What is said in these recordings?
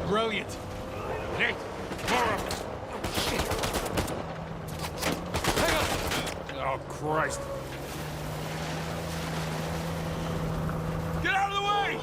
Brilliant. Nate, more of them. Shit. Hang on. Oh, Christ. Get out of the way!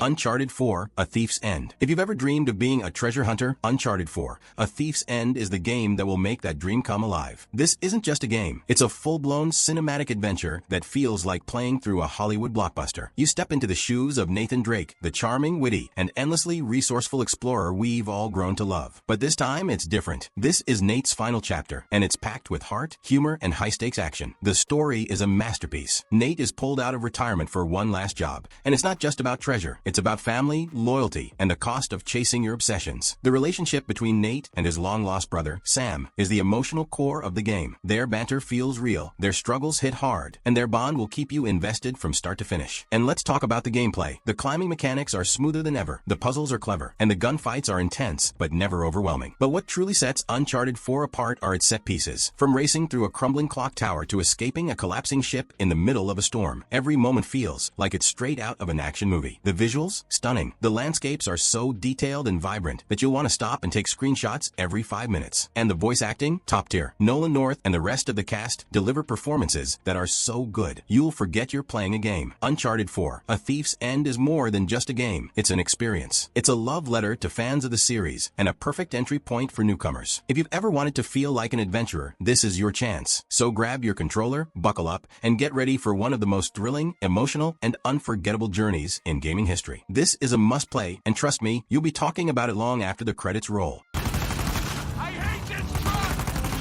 Uncharted 4, A Thief's End. If you've ever dreamed of being a treasure hunter, Uncharted 4, A Thief's End is the game that will make that dream come alive. This isn't just a game. It's a full-blown cinematic adventure that feels like playing through a Hollywood blockbuster. You step into the shoes of Nathan Drake, the charming, witty, and endlessly resourceful explorer we've all grown to love. But this time, it's different. This is Nate's final chapter, and it's packed with heart, humor, and high-stakes action. The story is a masterpiece. Nate is pulled out of retirement for one last job, and it's not just about treasure. It's about family, loyalty, and the cost of chasing your obsessions. The relationship between Nate and his long-lost brother, Sam, is the emotional core of the game. Their banter feels real, their struggles hit hard, and their bond will keep you invested from start to finish. And let's talk about the gameplay. The climbing mechanics are smoother than ever, the puzzles are clever, and the gunfights are intense, but never overwhelming. But what truly sets Uncharted 4 apart are its set pieces. From racing through a crumbling clock tower to escaping a collapsing ship in the middle of a storm, every moment feels like it's straight out of an action movie. The visuals? Stunning. The landscapes are so detailed and vibrant that you'll want to stop and take screenshots every 5 minutes. And the voice acting? Top tier. Nolan North and the rest of the cast deliver performances that are so good, you'll forget you're playing a game. Uncharted 4, A Thief's End is more than just a game. It's an experience. It's a love letter to fans of the series and a perfect entry point for newcomers. If you've ever wanted to feel like an adventurer, this is your chance. So grab your controller, buckle up, and get ready for one of the most thrilling, emotional, and unforgettable journeys in gaming history. This is a must-play, and trust me, you'll be talking about it long after the credits roll. I hate this truck!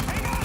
Hang on,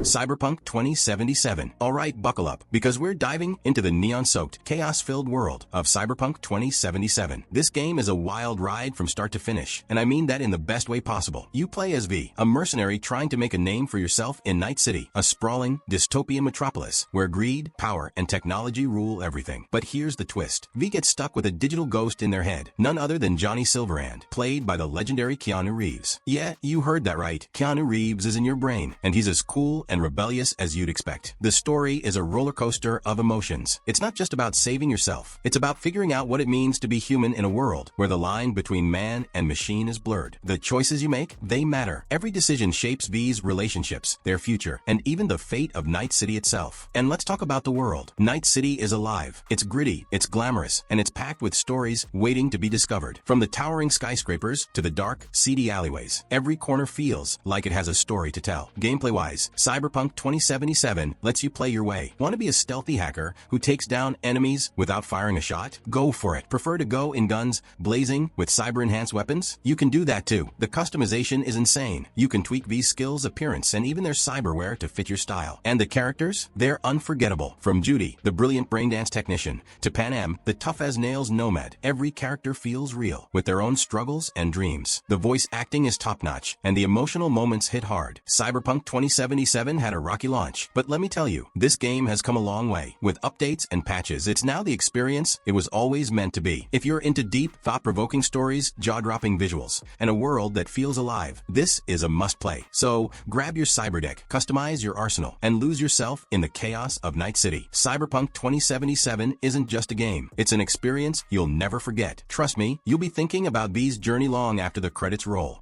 Cyberpunk 2077. Alright, buckle up, because we're diving into the neon-soaked, chaos-filled world of Cyberpunk 2077. This game is a wild ride from start to finish, and I mean that in the best way possible. You play as V, a mercenary trying to make a name for yourself in Night City, a sprawling, dystopian metropolis where greed, power, and technology rule everything. But here's the twist. V gets stuck with a digital ghost in their head, none other than Johnny Silverhand, played by the legendary Keanu Reeves. Yeah, you heard that right. Keanu Reeves is in your brain, and he's as cool and rebellious as you'd expect. The story is a roller coaster of emotions. It's not just about saving yourself. It's about figuring out what it means to be human in a world where the line between man and machine is blurred. The choices you make, they matter. Every decision shapes V's relationships, their future, and even the fate of Night City itself. And let's talk about the world. Night City is alive. It's gritty, it's glamorous, and it's packed with stories waiting to be discovered. From the towering skyscrapers to the dark, seedy alleyways, every corner feels like it has a story to tell. Gameplay-wise, Cyberpunk 2077 lets you play your way. Want to be a stealthy hacker who takes down enemies without firing a shot? Go for it. Prefer to go in guns blazing with cyber-enhanced weapons? You can do that too. The customization is insane. You can tweak V's skills, appearance, and even their cyberware to fit your style. And the characters? They're unforgettable. From Judy, the brilliant braindance technician, to Panam, the tough-as-nails nomad, every character feels real, with their own struggles and dreams. The voice acting is top-notch, and the emotional moments hit hard. Cyberpunk 2077 had a rocky launch, but let me tell you, this game has come a long way. With updates and patches, it's now the experience it was always meant to be. If you're into deep, thought-provoking stories, jaw-dropping visuals, and a world that feels alive, this is a must-play. So, grab your cyberdeck, customize your arsenal, and lose yourself in the chaos of Night City. Cyberpunk 2077 isn't just a game. It's an experience you'll never forget. Trust me, you'll be thinking about V's journey long after the credits roll.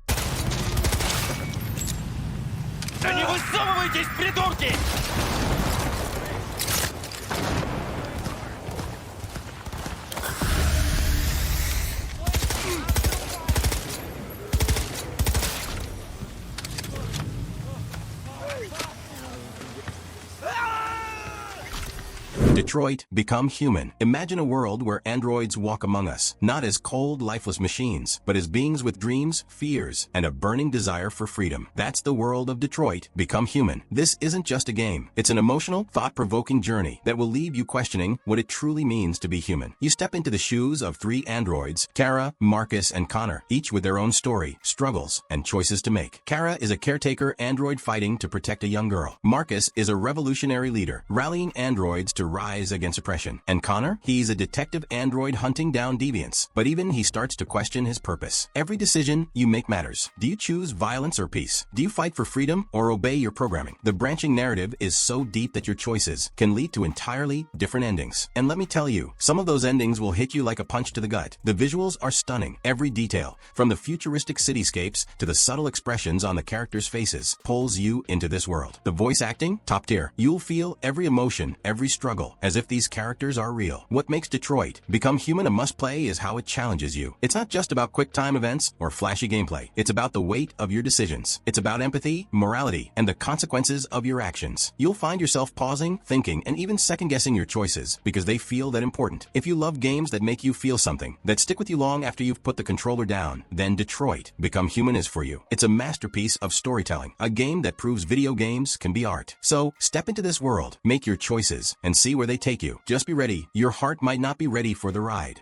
Да не высовывайтесь, придурки! Detroit, Become Human. Imagine a world where androids walk among us, not as cold, lifeless machines, but as beings with dreams, fears, and a burning desire for freedom. That's the world of Detroit, Become Human. This isn't just a game. It's an emotional, thought-provoking journey that will leave you questioning what it truly means to be human. You step into the shoes of three androids, Kara, Marcus, and Connor, each with their own story, struggles, and choices to make. Kara is a caretaker android fighting to protect a young girl. Marcus is a revolutionary leader, rallying androids to rise rise against oppression. And Connor? He's a detective android hunting down deviants, but even he starts to question his purpose. Every decision you make matters. Do you choose violence or peace? Do you fight for freedom or obey your programming? The branching narrative is so deep that your choices can lead to entirely different endings. And let me tell you, some of those endings will hit you like a punch to the gut. The visuals are stunning. Every detail, from the futuristic cityscapes to the subtle expressions on the characters' faces, pulls you into this world. The voice acting, top tier. You'll feel every emotion, every struggle, as if these characters are real. What makes Detroit Become Human a must-play is how it challenges you. It's not just about quick-time events or flashy gameplay. It's about the weight of your decisions. It's about empathy, morality, and the consequences of your actions. You'll find yourself pausing, thinking, and even second-guessing your choices because they feel that important. If you love games that make you feel something, that stick with you long after you've put the controller down, then Detroit Become Human is for you. It's a masterpiece of storytelling, a game that proves video games can be art. So, step into this world, make your choices, and see where they take you. Just be ready. Your heart might not be ready for the ride.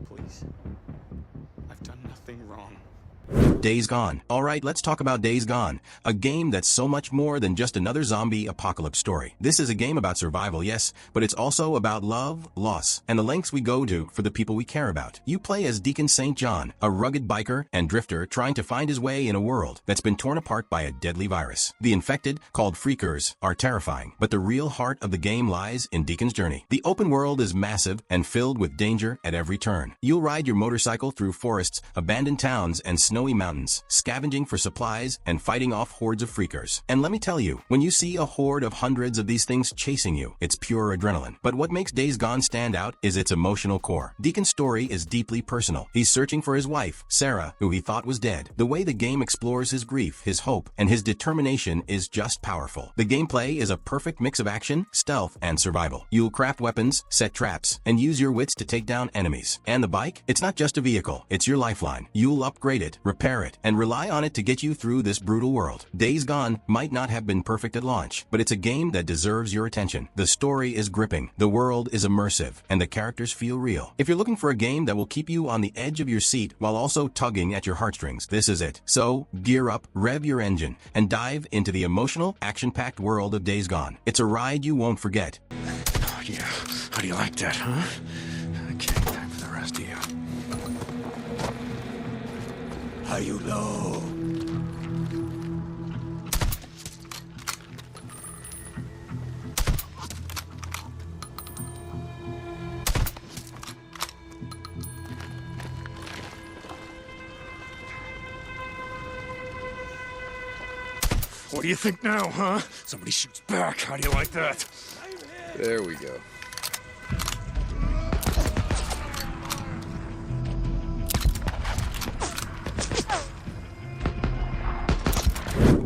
Please. I've done nothing wrong. Days Gone. Alright, let's talk about Days Gone, a game that's so much more than just another zombie apocalypse story. This is a game about survival, yes, but it's also about love, loss, and the lengths we go to for the people we care about. You play as Deacon St. John, a rugged biker and drifter trying to find his way in a world that's been torn apart by a deadly virus. The infected, called Freakers, are terrifying, but the real heart of the game lies in Deacon's journey. The open world is massive and filled with danger at every turn. You'll ride your motorcycle through forests, abandoned towns, and snowy mountains, scavenging for supplies and fighting off hordes of freakers. And let me tell you, when you see a horde of hundreds of these things chasing you, it's pure adrenaline. But what makes Days Gone stand out is its emotional core. Deacon's story is deeply personal. He's searching for his wife, Sarah, who he thought was dead. The way the game explores his grief, his hope, and his determination is just powerful. The gameplay is a perfect mix of action, stealth, and survival. You'll craft weapons, set traps, and use your wits to take down enemies. And the bike? It's not just a vehicle, it's your lifeline. You'll upgrade it, repair it, and rely on it to get you through this brutal world. Days Gone might not have been perfect at launch, but it's a game that deserves your attention. The story is gripping, the world is immersive, and the characters feel real. If you're looking for a game that will keep you on the edge of your seat while also tugging at your heartstrings, this is it. So, gear up, rev your engine, and dive into the emotional, action-packed world of Days Gone. It's a ride you won't forget. Oh, yeah. How do you like that, huh? Okay, time for the rest of you. How you low? What do you think now, huh? Somebody shoots back. How do you like that? There we go.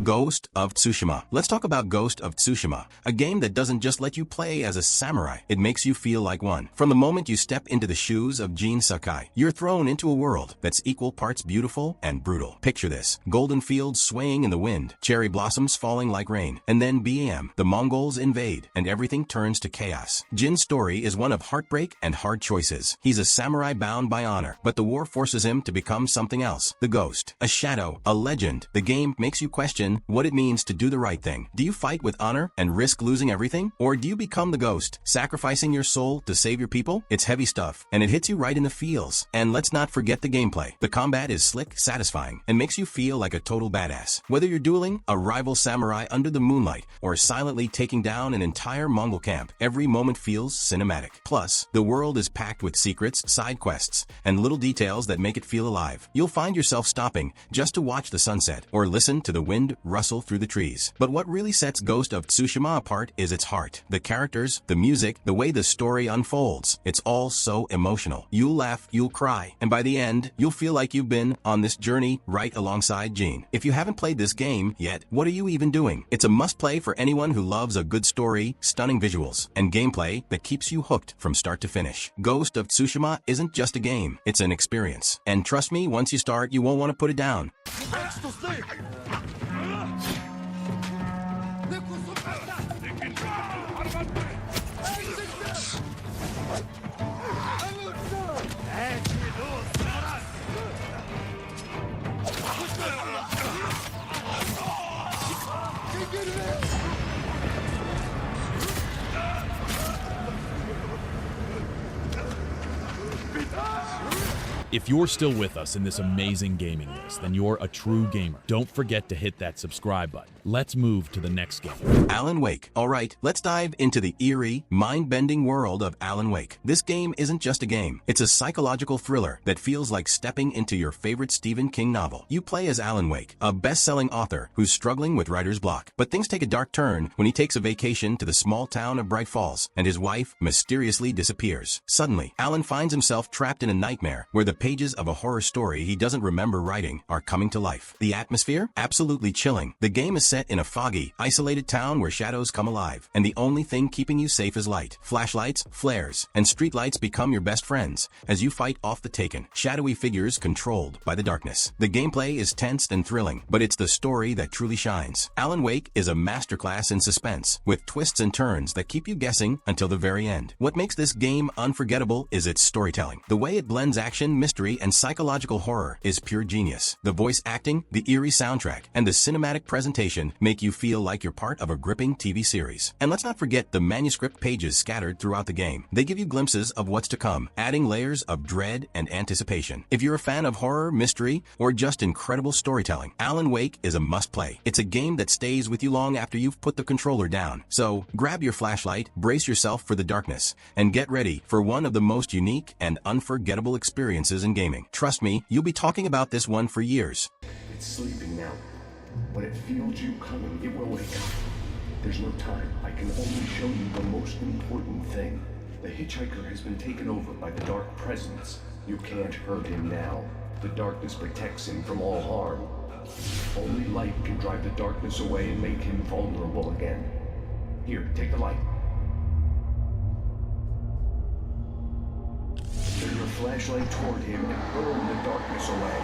Ghost of Tsushima. Let's talk about Ghost of Tsushima, a game that doesn't just let you play as a samurai, it makes you feel like one. From the moment you step into the shoes of Jin Sakai, you're thrown into a world that's equal parts beautiful and brutal. Picture this: golden fields swaying in the wind, cherry blossoms falling like rain, and then BAM, the Mongols invade, and everything turns to chaos. Jin's story is one of heartbreak and hard choices. He's a samurai bound by honor, but the war forces him to become something else. The ghost, a shadow, a legend. The game makes you question what it means to do the right thing. Do you fight with honor and risk losing everything? Or do you become the ghost, sacrificing your soul to save your people? It's heavy stuff, and it hits you right in the feels. And let's not forget the gameplay. The combat is slick, satisfying, and makes you feel like a total badass. Whether you're dueling a rival samurai under the moonlight or silently taking down an entire Mongol camp, every moment feels cinematic. Plus, the world is packed with secrets, side quests, and little details that make it feel alive. You'll find yourself stopping just to watch the sunset or listen to the wind rustle through the trees. But what really sets Ghost of Tsushima apart is its heart. The characters, the music, the way the story unfolds. It's all so emotional. You'll laugh, you'll cry, and by the end, you'll feel like you've been on this journey right alongside Jean. If you haven't played this game yet, what are you even doing? It's a must-play for anyone who loves a good story, stunning visuals, and gameplay that keeps you hooked from start to finish. Ghost of Tsushima isn't just a game, it's an experience. And trust me, once you start, you won't want to put it down. If you're still with us in this amazing gaming list, then you're a true gamer. Don't forget to hit that subscribe button. Let's move to the next game. Alan Wake. Alright, let's dive into the eerie, mind-bending world of Alan Wake. This game isn't just a game. It's a psychological thriller that feels like stepping into your favorite Stephen King novel. You play as Alan Wake, a best-selling author who's struggling with writer's block. But things take a dark turn when he takes a vacation to the small town of Bright Falls, and his wife mysteriously disappears. Suddenly, Alan finds himself trapped in a nightmare where the pages of a horror story he doesn't remember writing are coming to life. The atmosphere? Absolutely chilling. The game is set in a foggy, isolated town where shadows come alive, and the only thing keeping you safe is light. Flashlights, flares, and streetlights become your best friends as you fight off the taken, shadowy figures controlled by the darkness. The gameplay is tense and thrilling, but it's the story that truly shines. Alan Wake is a masterclass in suspense, with twists and turns that keep you guessing until the very end. What makes this game unforgettable is its storytelling. The way it blends action, mystery, and psychological horror is pure genius. The voice acting, the eerie soundtrack, and the cinematic presentation make you feel like you're part of a gripping TV series. And let's not forget the manuscript pages scattered throughout the game. They give you glimpses of what's to come, adding layers of dread and anticipation. If you're a fan of horror, mystery, or just incredible storytelling, Alan Wake is a must-play. It's a game that stays with you long after you've put the controller down. So, grab your flashlight, brace yourself for the darkness, and get ready for one of the most unique and unforgettable experiences in gaming. Trust me, you'll be talking about this one for years. It's sleeping now. When it feels you coming, it will wake up. There's no time. I can only show you the most important thing. The hitchhiker has been taken over by the dark presence. You can't hurt him now. The darkness protects him from all harm. Only light can drive the darkness away and make him vulnerable again. Here, take the light. Turn your flashlight toward him and burn the darkness away.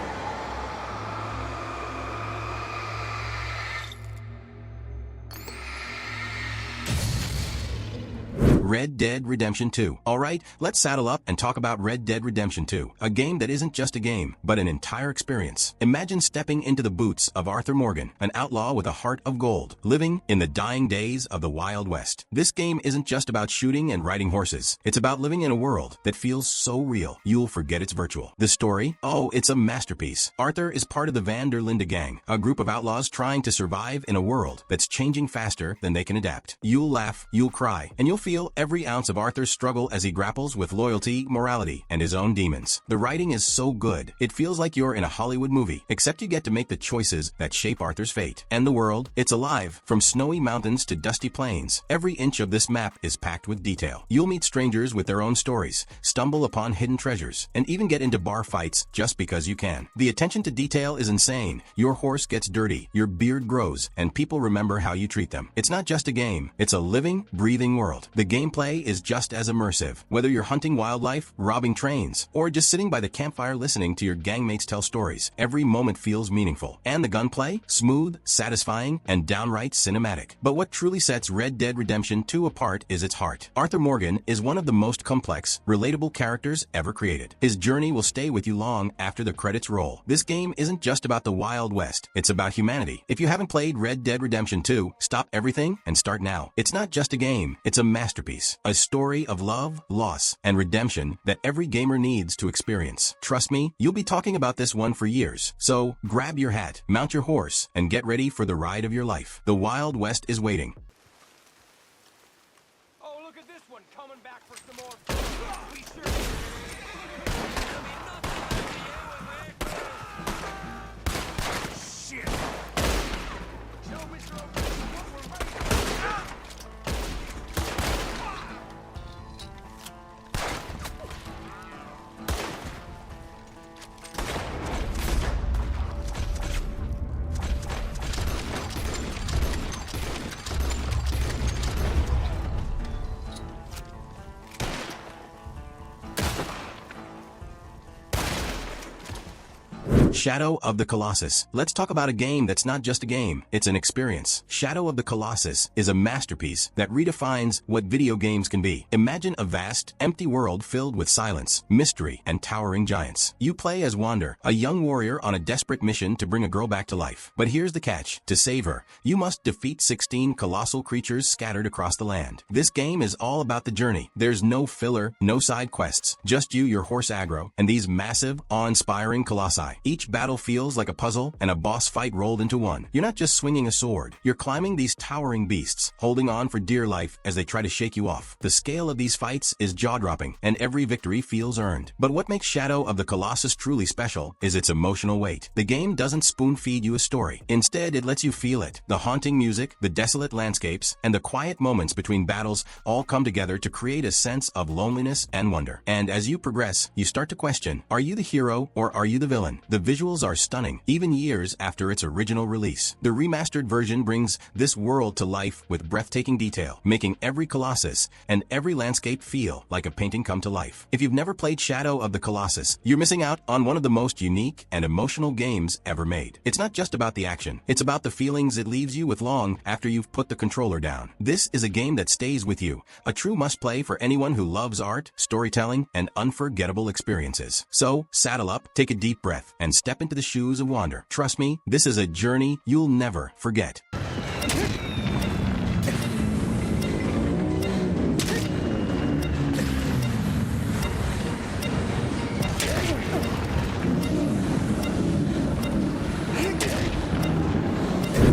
Red Dead Redemption 2. Alright, let's saddle up and talk about Red Dead Redemption 2, a game that isn't just a game, but an entire experience. Imagine stepping into the boots of Arthur Morgan, an outlaw with a heart of gold, living in the dying days of the Wild West. This game isn't just about shooting and riding horses. It's about living in a world that feels so real, you'll forget it's virtual. The story? Oh, it's a masterpiece. Arthur is part of the Van der Linde gang, a group of outlaws trying to survive in a world that's changing faster than they can adapt. You'll laugh, you'll cry, and you'll feel every ounce of Arthur's struggle as he grapples with loyalty, morality, and his own demons. The writing is so good, it feels like you're in a Hollywood movie, except you get to make the choices that shape Arthur's fate. And the world, it's alive, from snowy mountains to dusty plains. Every inch of this map is packed with detail. You'll meet strangers with their own stories, stumble upon hidden treasures, and even get into bar fights just because you can. The attention to detail is insane. Your horse gets dirty, your beard grows, and people remember how you treat them. It's not just a game, it's a living, breathing world. The gameplay is just as immersive. Whether you're hunting wildlife, robbing trains, or just sitting by the campfire listening to your gangmates tell stories, every moment feels meaningful. And the gunplay? Smooth, satisfying, and downright cinematic. But what truly sets Red Dead Redemption 2 apart is its heart. Arthur Morgan is one of the most complex, relatable characters ever created. His journey will stay with you long after the credits roll. This game isn't just about the Wild West, it's about humanity. If you haven't played Red Dead Redemption 2, stop everything and start now. It's not just a game, it's a masterpiece. A story of love, loss, and redemption that every gamer needs to experience. Trust me, you'll be talking about this one for years. So, grab your hat, mount your horse, and get ready for the ride of your life. The Wild West is waiting. Oh, look at this one coming back for some more. We sure. Shit. Shadow of the Colossus. Let's talk about a game that's not just a game, it's an experience. Shadow of the Colossus is a masterpiece that redefines what video games can be. Imagine a vast, empty world filled with silence, mystery, and towering giants. You play as Wander, a young warrior on a desperate mission to bring a girl back to life. But here's the catch. To save her, you must defeat 16 colossal creatures scattered across the land. This game is all about the journey. There's no filler, no side quests, just you, your horse aggro, and these massive, awe-inspiring colossi. Each battle feels like a puzzle and a boss fight rolled into one. You're not just swinging a sword, you're climbing these towering beasts, holding on for dear life as they try to shake you off. The scale of these fights is jaw-dropping, and every victory feels earned. But what makes Shadow of the Colossus truly special is its emotional weight. The game doesn't spoon-feed you a story. Instead, it lets you feel it. The haunting music, the desolate landscapes, and the quiet moments between battles all come together to create a sense of loneliness and wonder. And as you progress, you start to question, are you the hero or are you the villain? The visuals are stunning, even years after its original release. The remastered version brings this world to life with breathtaking detail, making every colossus and every landscape feel like a painting come to life. If you've never played Shadow of the Colossus, you're missing out on one of the most unique and emotional games ever made. It's not just about the action, it's about the feelings it leaves you with long after you've put the controller down. This is a game that stays with you, a true must-play for anyone who loves art, storytelling, and unforgettable experiences. So, saddle up, take a deep breath, and step into the shoes of Wander. Trust me, this is a journey you'll never forget.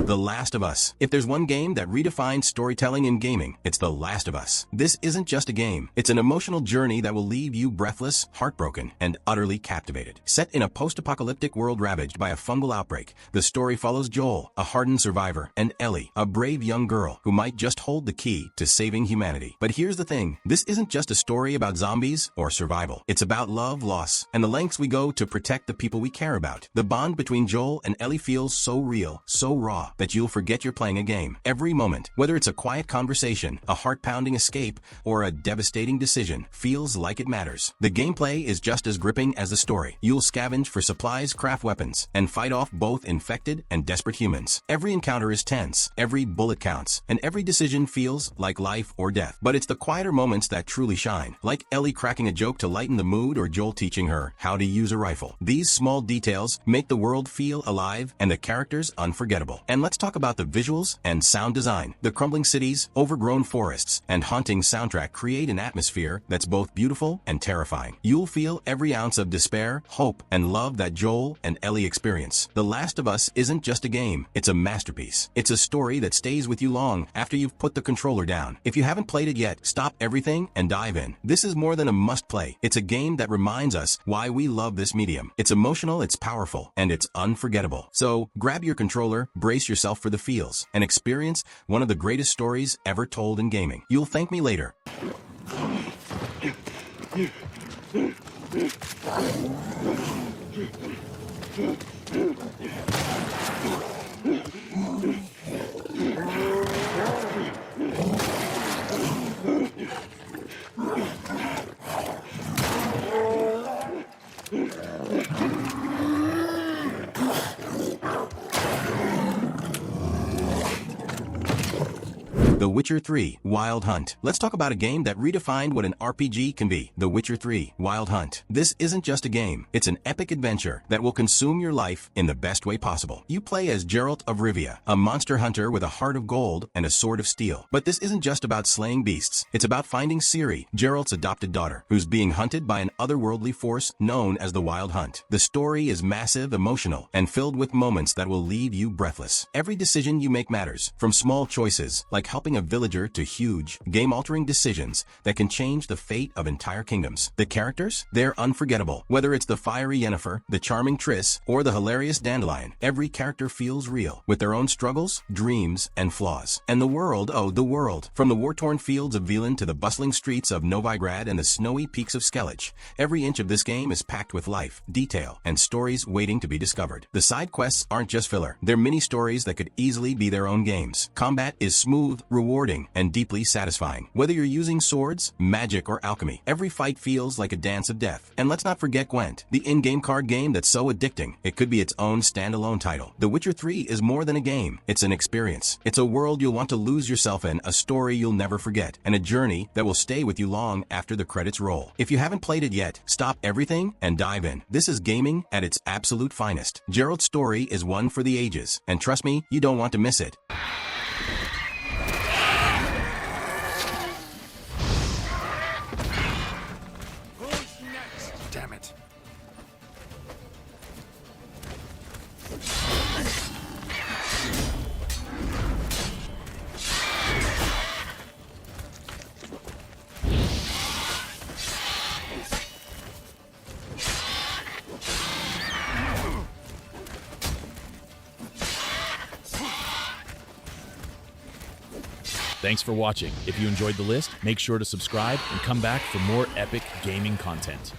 The Last of Us. If there's one game that redefines storytelling in gaming, it's The Last of Us. This isn't just a game. It's an emotional journey that will leave you breathless, heartbroken, and utterly captivated. Set in a post-apocalyptic world ravaged by a fungal outbreak, the story follows Joel, a hardened survivor, and Ellie, a brave young girl who might just hold the key to saving humanity. But here's the thing. This isn't just a story about zombies or survival. It's about love, loss, and the lengths we go to protect the people we care about. The bond between Joel and Ellie feels so real, so raw, that you'll forget you're playing a game. Every moment, whether it's a quiet conversation, a heart-pounding escape, or a devastating decision, feels like it matters. The gameplay is just as gripping as the story. You'll scavenge for supplies, craft weapons, and fight off both infected and desperate humans. Every encounter is tense, every bullet counts, and every decision feels like life or death. But it's the quieter moments that truly shine, like Ellie cracking a joke to lighten the mood or Joel teaching her how to use a rifle. These small details make the world feel alive and the characters unforgettable. And let's talk about the visuals and sound design. The crumbling cities, overgrown forests, and haunting soundtrack create an atmosphere that's both beautiful and terrifying. You'll feel every ounce of despair, hope, and love that Joel and Ellie experience. The Last of Us isn't just a game, it's a masterpiece. It's a story that stays with you long after you've put the controller down. If you haven't played it yet, stop everything and dive in. This is more than a must-play. It's a game that reminds us why we love this medium. It's emotional, it's powerful, and it's unforgettable. So, grab your controller, brace yourself for the feels, and experience one of the greatest stories ever told in gaming. You'll thank me later. The Witcher 3 Wild Hunt. Let's talk about a game that redefined what an RPG can be. The Witcher 3 Wild Hunt. This isn't just a game, it's an epic adventure that will consume your life in the best way possible. You play as Geralt of Rivia, a monster hunter with a heart of gold and a sword of steel. But this isn't just about slaying beasts, it's about finding Ciri, Geralt's adopted daughter, who's being hunted by an otherworldly force known as the Wild Hunt. The story is massive, emotional, and filled with moments that will leave you breathless. Every decision you make matters, from small choices like helping a villager to huge, game-altering decisions that can change the fate of entire kingdoms. The characters? They're unforgettable. Whether it's the fiery Yennefer, the charming Triss, or the hilarious Dandelion, every character feels real, with their own struggles, dreams, and flaws. And the world, oh, the world. From the war-torn fields of Velen to the bustling streets of Novigrad and the snowy peaks of Skellige, every inch of this game is packed with life, detail, and stories waiting to be discovered. The side quests aren't just filler. They're mini-stories that could easily be their own games. Combat is smooth, rewarding, and deeply satisfying. Whether you're using swords, magic, or alchemy, every fight feels like a dance of death. And let's not forget Gwent, the in-game card game that's so addicting, it could be its own standalone title. The Witcher 3 is more than a game. It's an experience. It's a world you'll want to lose yourself in, a story you'll never forget, and a journey that will stay with you long after the credits roll. If you haven't played it yet, stop everything and dive in. This is gaming at its absolute finest. Gerald's story is one for the ages, and trust me, you don't want to miss it. Who's next? Damn it. Thanks for watching. If you enjoyed the list, make sure to subscribe and come back for more epic gaming content.